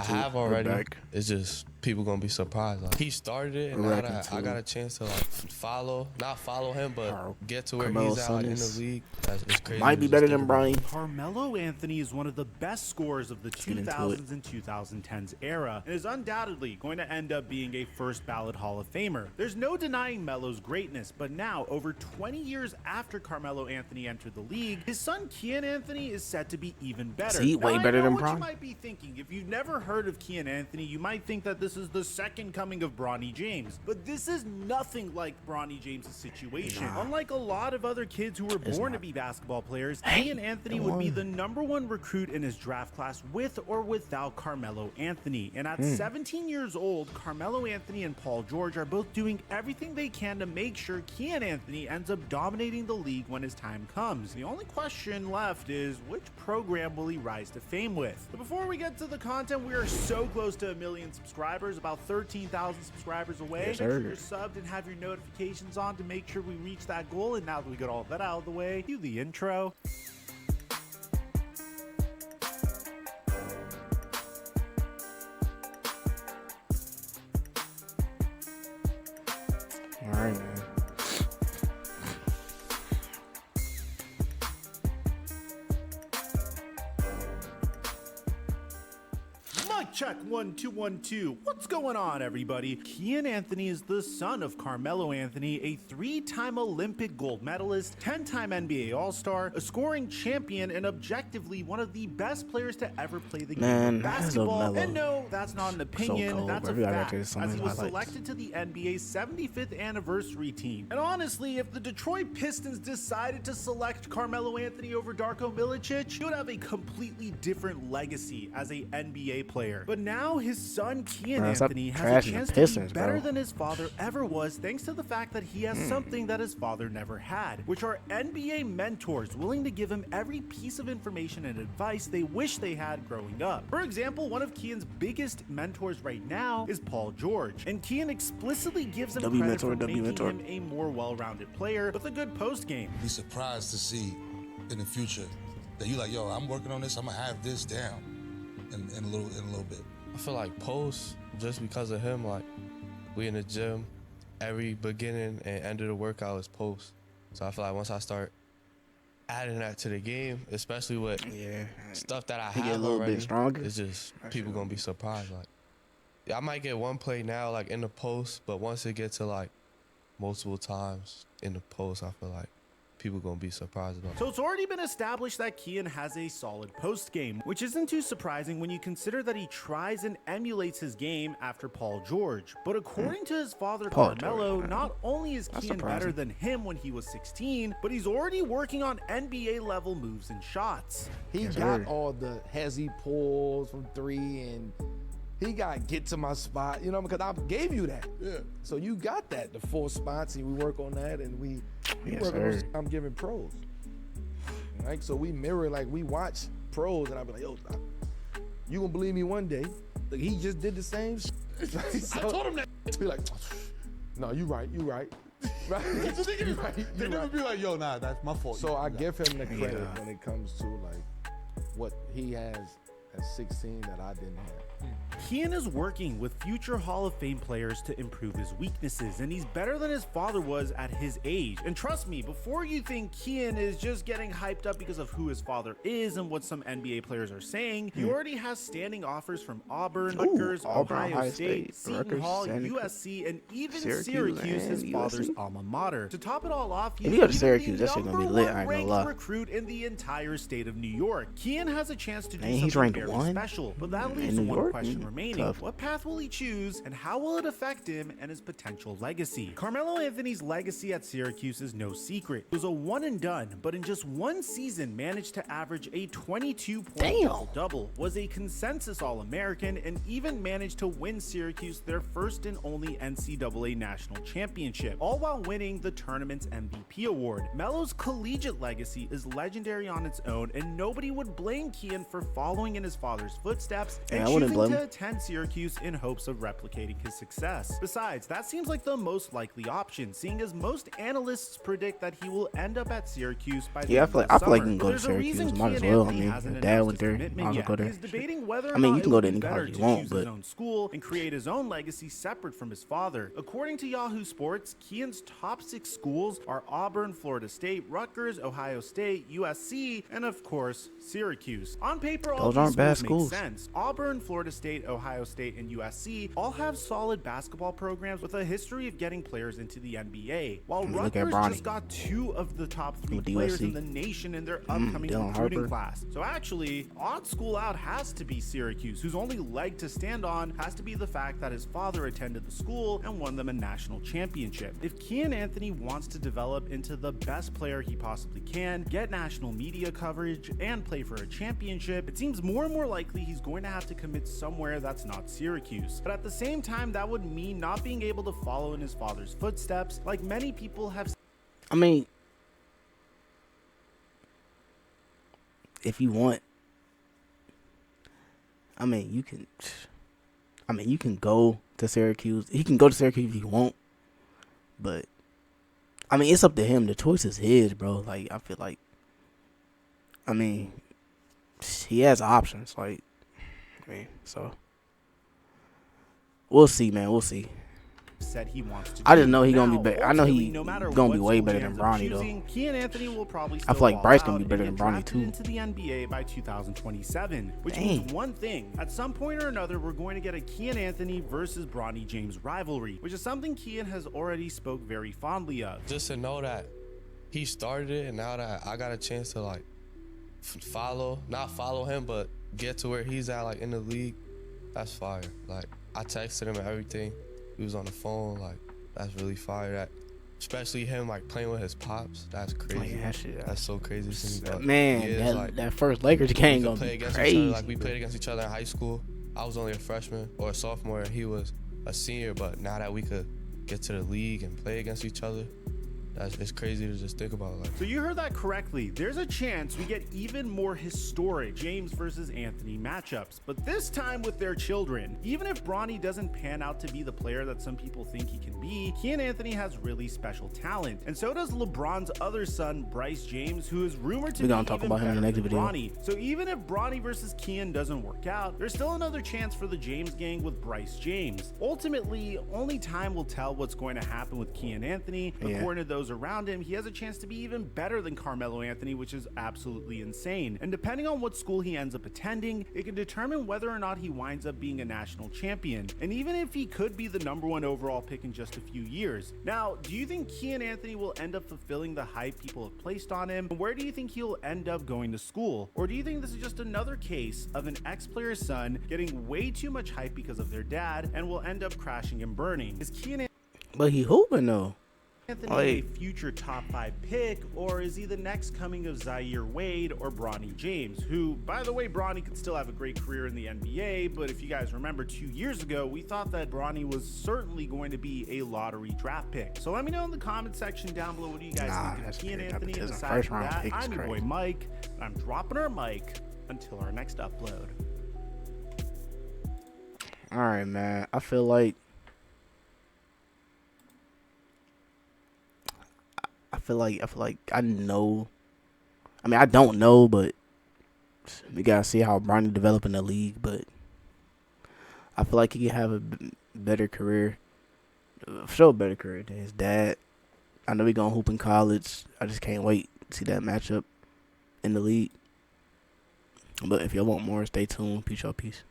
have already. It's just people gonna be surprised. Like, he started it, and I got a chance to like not follow him, but get to where he's at like, in the league. It's crazy. Might be better than Bronny. Carmelo Anthony is one of the best scorers of the 2000s and 2010s era, and is undoubtedly going to end up being a first ballot Hall of Famer. There's no denying Melo's greatness, but now, over 20 years after Carmelo Anthony entered the league, his son KIYAN Anthony is set to be even better. See, way better than Bronny. Bronny. You might be thinking, if you've never heard of KIYAN Anthony, you might think that this is the second coming of Bronny James, but this is nothing like Bronny James' situation. Unlike a lot of other kids who were born to be basketball players, KIYAN Anthony would be the #1 recruit in his draft class with or without Carmelo Anthony. And at 17 years old, Carmelo Anthony and Paul George are both doing everything they can to make sure KIYAN Anthony ends up dominating the league when his time comes. The only question left is, which program will he rise to fame with? But before we get to the content, we are so close to 1 million subscribers, about 13,000 subscribers away. Make sure you're subbed and have your notifications on to make sure we reach that goal. And now that we got all that out of the way, cue the intro. All right, man. Check 1 2 1 2. What's going on, everybody? KIYAN Anthony is the son of Carmelo Anthony, a 3-time Olympic gold medalist, 10-time NBA All-Star, a scoring champion, and objectively one of the best players to ever play the game of basketball. And no, that's not an opinion, that's a fact, as he was selected to the NBA's 75th anniversary team. And honestly, if the Detroit Pistons decided to select Carmelo Anthony over Darko Milicic, he would have a completely different legacy as a NBA player. But now his son KIYAN Anthony has a chance to be better than his father ever was, thanks to the fact that he has something that his father never had, which are NBA mentors willing to give him every piece of information and advice they wish they had growing up. For example, one of KIYAN's biggest mentors right now is Paul George, and KIYAN explicitly gives him credit for making him a more well-rounded player with a good post game. Be surprised to see in the future that you like, yo, I'm working on this, I'm gonna have this down. In a little bit. I feel like post, just because of him, like we in the gym, every beginning and end of the workout is post. So I feel like once I start adding that to the game, especially with stuff that I have already, it's just people gonna be surprised. Like, I might get one play now, like in the post, but once it gets to like multiple times in the post, I feel like people gonna be surprised about it. So it's already been established that KIYAN has a solid post game, which isn't too surprising when you consider that he tries and emulates his game after Paul George. But according to his father Carmelo, not only is KIYAN better than him when he was 16, but he's already working on NBA level moves and shots. He got all the hezzy pulls from 3, and he got get to my spot, you know, because I gave you that. Yeah. So you got that, the 4 spots, and we work on that, and we work on those. I'm giving pros. Right? So we mirror, like we watch pros, and I'll be like, yo, you gonna believe me one day? Like, he just did the same shit. So, I told him that. Be like, no, you right. Right? You right. They never be like, yo, nah, that's my fault. So I give him the credit when it comes to like what he has at 16 that I didn't have. KIYAN is working with future Hall of Fame players to improve his weaknesses, and he's better than his father was at his age. And trust me, before you think KIYAN is just getting hyped up because of who his father is and what some NBA players are saying, he already has standing offers from Auburn, Rutgers, Ohio State, Seton Hall, USC, and even Syracuse, his father's alma mater. To top it all off, he's the #1 ranked recruit in the entire state of New York. KIYAN has a chance to do something very special, but that leaves one question remaining. What path will he choose, and how will it affect him and his potential legacy? Carmelo Anthony's legacy at Syracuse is no secret. It was a one and done, but in just one season managed to average a 22-point double-double, was a consensus All-American, and even managed to win Syracuse their first and only NCAA national championship, all while winning the tournament's MVP award. Melo's collegiate legacy is legendary on its own, and nobody would blame KIYAN for following in his his father's footsteps Yeah, and I wouldn't choosing blame to him. attend Syracuse in hopes of replicating his success. Besides, that seems like the most likely option, seeing as most analysts predict that he will end up at Syracuse by the Yeah, end of the I feel like summer. you can But go to there's a reason Syracuse. Might as Kiyan well. I Anthony mean, hasn't if dad announced went his there, commitment might as well yet. go there. He's debating whether or I mean, not you can it go would to be any better college to you want, choose but his own school and create his own legacy separate from his father. According to Yahoo Sports, Kiyan's top 6 schools are Auburn, Florida State, Rutgers, Ohio State, USC, and of course, Syracuse. On paper, all Those these aren't bad schools make schools. sense. Auburn, Florida State, Ohio State, and USC all have solid basketball programs with a history of getting players into the NBA, while mean, look at Rutgers Bronny. just got 2 of the top 3 With players USC. in the nation in their upcoming Dylan recruiting Harper. class. So actually, odd school out has to be Syracuse, whose only leg to stand on has to be the fact that his father attended the school and won them a national championship. If Kiyan Anthony wants to develop into the best player he possibly can, get national media coverage, and play for a championship, it seems more and more likely he's going to have to commit somewhere that's not Syracuse. But at the same time, that would mean not being able to follow in his father's footsteps, like many people have. I mean, if you want, I mean, you can. I mean, you can go to Syracuse. He can go to Syracuse if you want, but I mean, it's up to him. The choice is his, bro. Like, I feel like, I mean, he has options. Like, I mean, so we'll see, man. We'll see. Said he wants to. I just know he gonna Now, be better. I know ultimately, he no matter gonna be what way school better he than ends up Bronny, though. choosing, Kiyan Anthony will probably I feel still like ball Bryce gonna out be and better get than Bronny, drafted too. into the NBA by 2027, which Dang. means one thing: at some point or another, we're going to get a Kiyan Anthony versus Bronny James rivalry, which is something Kiyan has already spoke very fondly of. Just to know that he started it, and now that I got a chance to like not follow him, but get to where he's at, like in the league, that's fire. Like, I texted him and everything. He was on the phone. Like, that's really fire. That, especially him like playing with his pops. That's crazy. yeah, that shit- That's so crazy to me. But Man, he is, that, like, that first Lakers we game could gonna play be against each crazy. other. Like, we played against each other in high school. I was only a freshman or a sophomore, and he was a senior. But now that we could get to the league and play against each other, it's crazy to just think about. Like, So you heard that correctly. There's a chance we get even more historic James versus Anthony matchups, but this time with their children. Even if Bronny doesn't pan out to be the player that some people think he can be, Kiyan Anthony has really special talent, and so does LeBron's other son, Bryce James, who is rumored to We're be gonna talk even about him in the better next than video. Bronny. So even if Bronny versus Kiyan doesn't work out, there's still another chance for the James gang with Bryce James. Ultimately, only time will tell what's going to happen with Kiyan Anthony. Yeah. According to those around him, he has a chance to be even better than Carmelo Anthony, which is absolutely insane. And depending on what school he ends up attending, it can determine whether or not he winds up being a national champion, and even if he could be the #1 overall pick in just a few years. Now, do you think Kiyan Anthony will end up fulfilling the hype people have placed on him? And where do you think he'll end up going to school? Or do you think this is just another case of an ex-player's son getting way too much hype because of their dad and will end up crashing and burning? Is Kiyan But he hooping though. Anthony a future top 5 pick, or is he the next coming of Zaire Wade or Bronny James, who, by the way, Bronny could still have a great career in the NBA, but if you guys remember 2 years ago, we thought that Bronny was certainly going to be a lottery draft pick. So let me know in the comment section down below, what do you guys think that's of Kiyan great Anthony? And nepotism. aside First from round that, pick is I'm your boy crazy. Mike, and I'm dropping our mic until our next upload. All right, man. I feel like I know. I mean, I don't know, but we gotta see how Bronny develop in the league. But I feel like he can have a better career, for sure, a better career than his dad. I know he gonna hoop in college. I just can't wait to see that matchup in the league. But if y'all want more, stay tuned. Peace, y'all. Peace.